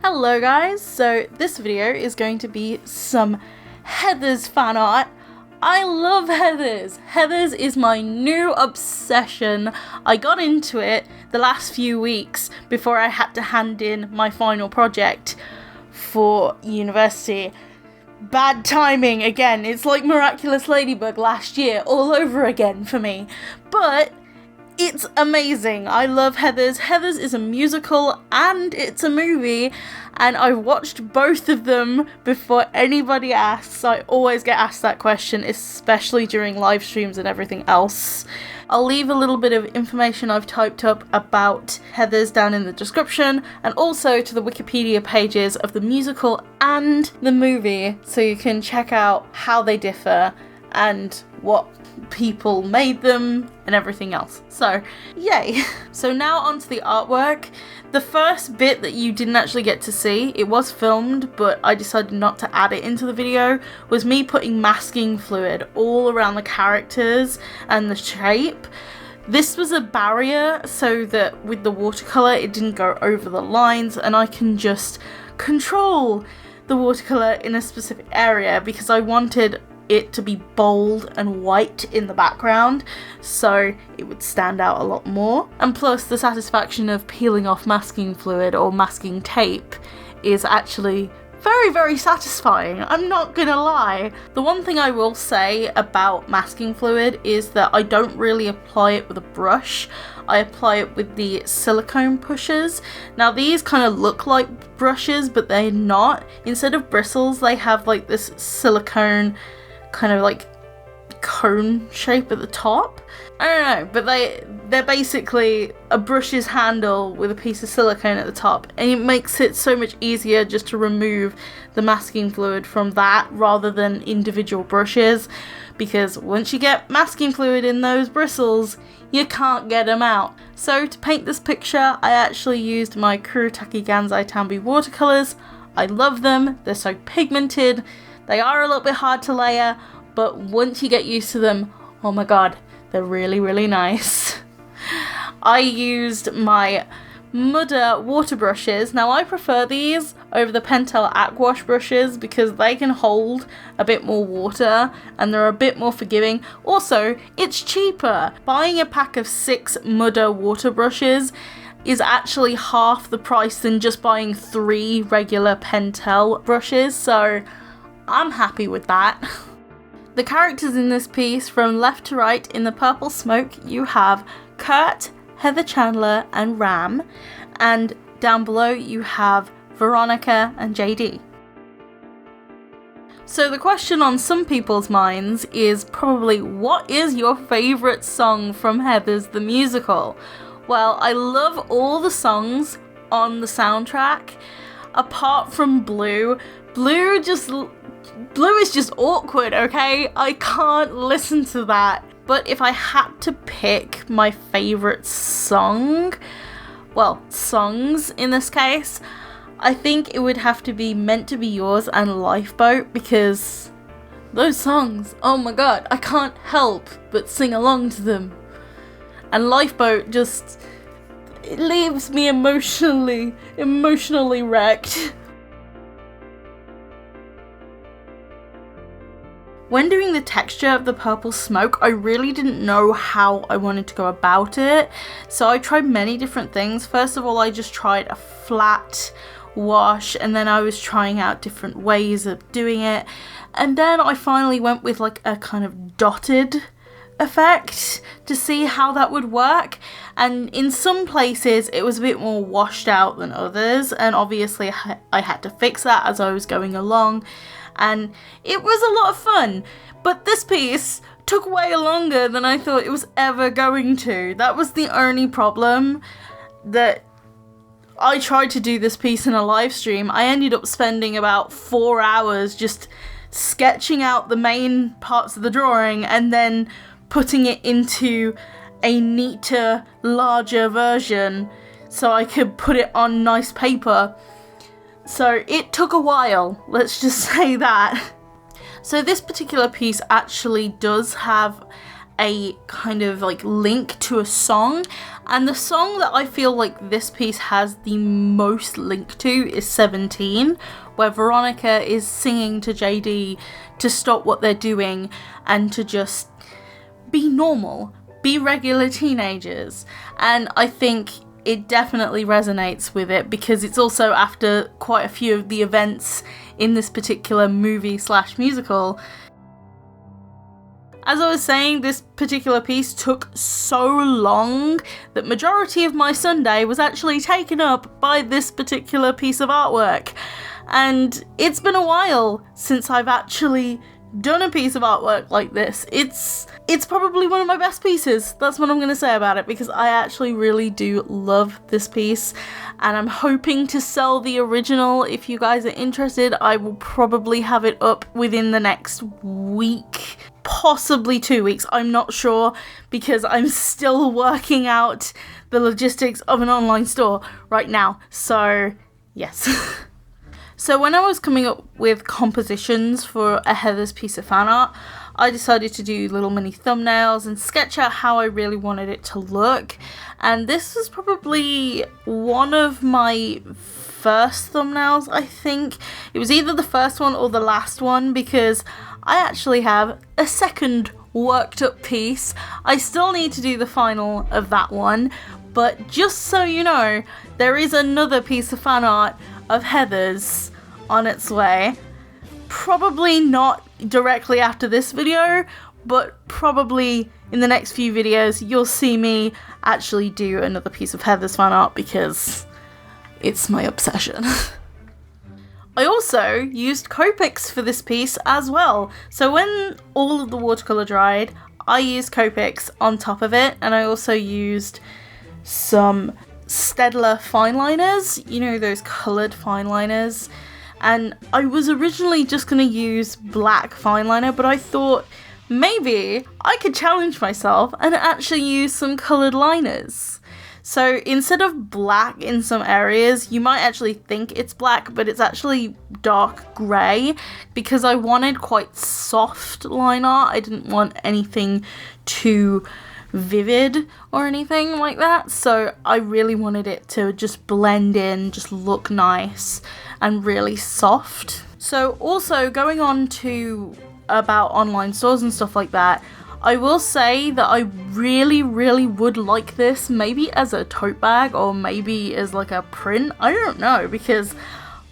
Hello guys, so this video is going to be some Heather's fan art. I love Heather's. Heather's is my new obsession. I got into it the last few weeks before I had to hand in my final project for university. Bad timing again. It's like Miraculous Ladybug last year all over again for me. But it's amazing. I love Heather's. Heather's is a musical and it's a movie, and I've watched both of them before anybody asks. I always get asked that question, especially during live streams and everything else. I'll leave a little bit of information I've typed up about Heather's down in the description, and also to the Wikipedia pages of the musical and the movie, so you can check out how they differ and what people made them and everything else. So yay. So now onto the artwork. The first bit that you didn't actually get to see, it was filmed but I decided not to add it into the video, was me putting masking fluid all around the characters and the shape. This was a barrier so that with the watercolour it didn't go over the lines, and I can just control the watercolour in a specific area because I wanted it to be bold and white in the background so it would stand out a lot more. And plus the satisfaction of peeling off masking fluid or masking tape is actually very satisfying, I'm not gonna lie. The one thing I will say about masking fluid is that I don't really apply it with a brush. I apply it with the silicone pushers. Now these kind of look like brushes but they're not. Instead of bristles they have like this silicone kind of like cone shape at the top. I don't know, but they're basically a brush's handle with a piece of silicone at the top, and it makes it so much easier just to remove the masking fluid from that rather than individual brushes, because once you get masking fluid in those bristles you can't get them out. So to paint this picture I actually used my Kurotake Gansai Tambi watercolours. I love them, they're so pigmented. They are a little bit hard to layer, but once you get used to them, oh my god, they're really nice. I used my Mudder water brushes. Now I prefer these over the Pentel Aquash brushes because they can hold a bit more water and they're a bit more forgiving. Also, it's cheaper. Buying a pack of 6 Mudder water brushes is actually half the price than just buying 3 regular Pentel brushes, so I'm happy with that. The characters in this piece, from left to right in the purple smoke, you have Kurt, Heather Chandler and Ram, and down below you have Veronica and JD. So the question on some people's minds is probably, what is your favourite song from Heather's the musical? Well, I love all the songs on the soundtrack, apart from Blue. Blue is just awkward, okay? I can't listen to that. But if I had to pick my favourite song, well, songs in this case, I think it would have to be Meant to Be Yours and Lifeboat, because those songs, oh my god, I can't help but sing along to them. And Lifeboat just, it leaves me emotionally wrecked. When doing the texture of the purple smoke, I really didn't know how I wanted to go about it, so I tried many different things. First of all, I just tried a flat wash, and then I was trying out different ways of doing it, and then I finally went with like a kind of dotted effect to see how that would work. And in some places it was a bit more washed out than others, and obviously I had to fix that as I was going along, and it was a lot of fun. But this piece took way longer than I thought it was ever going to. That was the only problem. That I tried to do this piece in a live stream. I ended up spending about 4 hours just sketching out the main parts of the drawing and then putting it into a neater, larger version so I could put it on nice paper. So it took a while, let's just say that. So this particular piece actually does have a kind of like link to a song, and the song that I feel like this piece has the most link to is 17, where Veronica is singing to JD to stop what they're doing and to just be normal, be regular teenagers. And I think it definitely resonates with it because it's also after quite a few of the events in this particular movie/musical. As I was saying, this particular piece took so long that majority of my Sunday was actually taken up by this particular piece of artwork. And it's been a while since I've actually done a piece of artwork like this. It's probably one of my best pieces. That's what I'm going to say about it, because I actually really do love this piece, and I'm hoping to sell the original. If you guys are interested, I will probably have it up within the next week, possibly 2 weeks. I'm not sure, because I'm still working out the logistics of an online store right now. So yes. So when I was coming up with compositions for a Heather's piece of fan art, I decided to do little mini thumbnails and sketch out how I really wanted it to look. And this was probably one of my first thumbnails, I think. It was either the first one or the last one, because I actually have a second worked up piece. I still need to do the final of that one, but just so you know, there is another piece of fan art of Heather's on its way. Probably not directly after this video, but probably in the next few videos you'll see me actually do another piece of Heather's fan art, because it's my obsession. I also used Copics for this piece as well. So when all of the watercolour dried, I used Copics on top of it, and I also used some Staedtler fine liners, you know, those coloured fine liners. And I was originally just going to use black fine liner, but I thought maybe I could challenge myself and actually use some coloured liners. So instead of black in some areas, you might actually think it's black, but it's actually dark grey, because I wanted quite soft line art. I didn't want anything too vivid or anything like that, so I really wanted it to just blend in, just look nice and really soft. So also going on to about online stores and stuff like that, I will say that I really would like this maybe as a tote bag or maybe as like a print. I don't know, because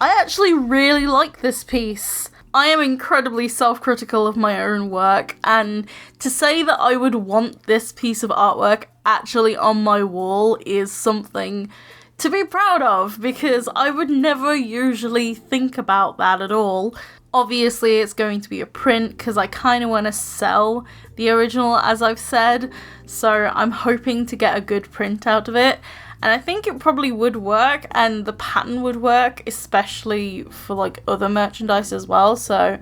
I actually really like this piece. I am incredibly self-critical of my own work, and to say that I would want this piece of artwork actually on my wall is something to be proud of, because I would never usually think about that at all. Obviously it's going to be a print because I kind of want to sell the original, as I've said, so I'm hoping to get a good print out of it. And I think it probably would work, and the pattern would work, especially for like other merchandise as well. So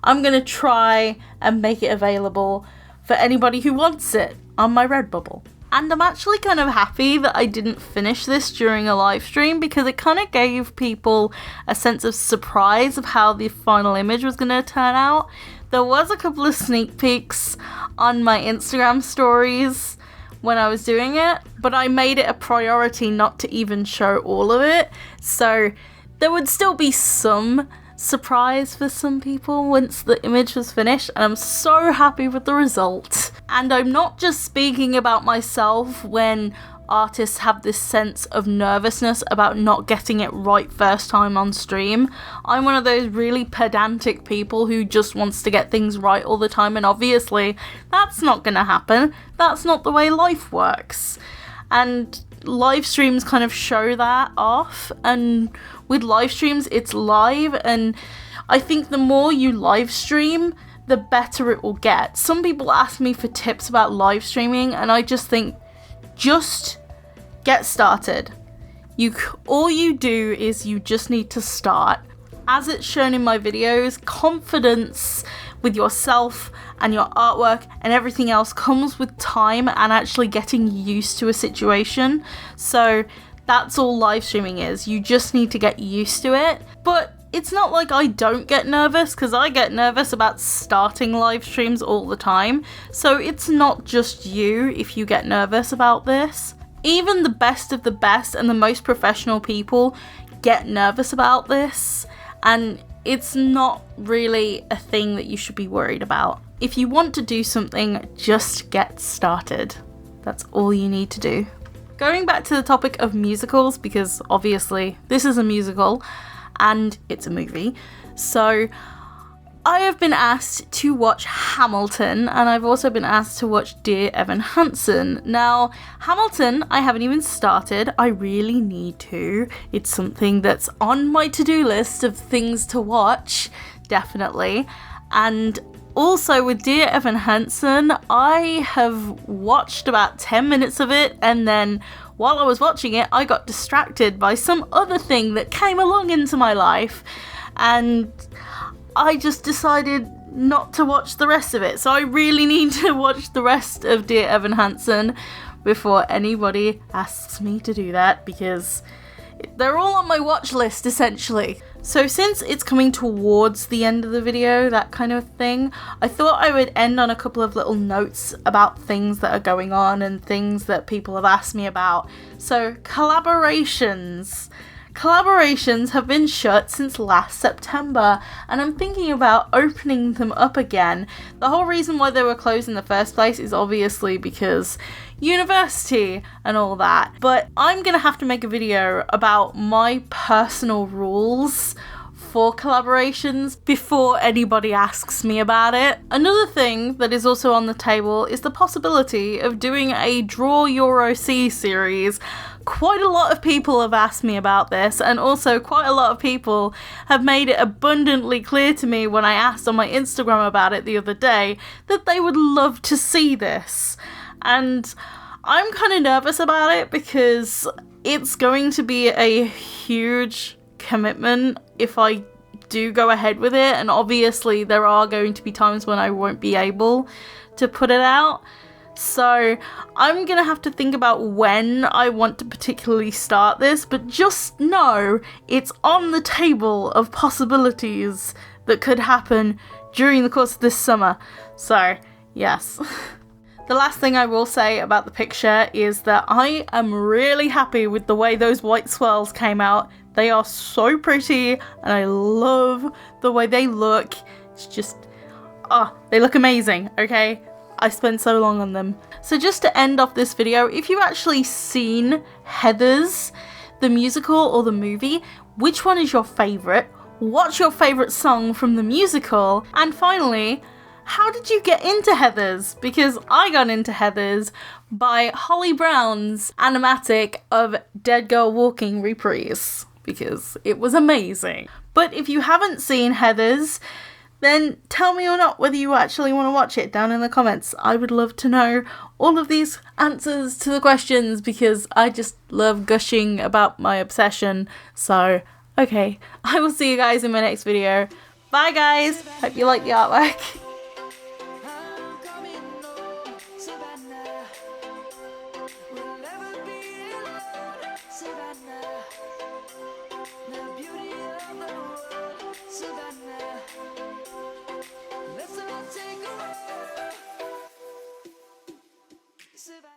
I'm going to try and make it available for anybody who wants it on my Redbubble. And I'm actually kind of happy that I didn't finish this during a live stream, because it kind of gave people a sense of surprise of how the final image was going to turn out. There was a couple of sneak peeks on my Instagram stories when I was doing it, but I made it a priority not to even show all of it, so there would still be some surprise for some people once the image was finished, and I'm so happy with the result. And I'm not just speaking about myself when artists have this sense of nervousness about not getting it right first time on stream. I'm one of those really pedantic people who just wants to get things right all the time, and obviously that's not gonna happen. That's not the way life works. And live streams kind of show that off, and with live streams it's live, and I think the more you live stream, the better it will get. Some people ask me for tips about live streaming, and I just think, just get started. All you do is you just need to start. As it's shown in my videos, confidence with yourself and your artwork and everything else comes with time and actually getting used to a situation. So that's all live streaming is. You just need to get used to it. But it's not like I don't get nervous, because I get nervous about starting live streams all the time. So it's not just you if you get nervous about this. Even the best of the best and the most professional people get nervous about this, and it's not really a thing that you should be worried about. If you want to do something, just get started. That's all you need to do. Going back to the topic of musicals, because obviously this is a musical and it's a movie, so I have been asked to watch Hamilton, and I've also been asked to watch Dear Evan Hansen. Now, Hamilton, I haven't even started. I really need to. It's something that's on my to-do list of things to watch, definitely. And also with Dear Evan Hansen, I have watched about 10 minutes of it, and then while I was watching it, I got distracted by some other thing that came along into my life, and I just decided not to watch the rest of it. So I really need to watch the rest of Dear Evan Hansen before anybody asks me to do that, because they're all on my watch list essentially. So since it's coming towards the end of the video, that kind of thing, I thought I would end on a couple of little notes about things that are going on and things that people have asked me about. So collaborations. Collaborations have been shut since last September, and I'm thinking about opening them up again. The whole reason why they were closed in the first place is obviously because university and all that, but I'm gonna have to make a video about my personal rules for collaborations before anybody asks me about it. Another thing that is also on the table is the possibility of doing a Draw Your OC series. Quite a lot of people have asked me about this, and also quite a lot of people have made it abundantly clear to me when I asked on my Instagram about it the other day that they would love to see this. And I'm kind of nervous about it because it's going to be a huge commitment if I do go ahead with it, and obviously there are going to be times when I won't be able to put it out. So I'm gonna have to think about when I want to particularly start this, but just know it's on the table of possibilities that could happen during the course of this summer. So yes. The last thing I will say about the picture is that I am really happy with the way those white swirls came out. They are so pretty, and I love the way they look. It's just, they look amazing, okay? I spent so long on them. So just to end off this video, if you've actually seen Heathers, the musical or the movie, which one is your favourite? What's your favourite song from the musical? And finally, how did you get into Heathers? Because I got into Heathers by Holly Brown's animatic of Dead Girl Walking reprise, because it was amazing. But if you haven't seen Heathers, then tell me or not whether you actually want to watch it down in the comments. I would love to know all of these answers to the questions, because I just love gushing about my obsession. So, okay, I will see you guys in my next video. Bye guys, hope you like the artwork. Savannah,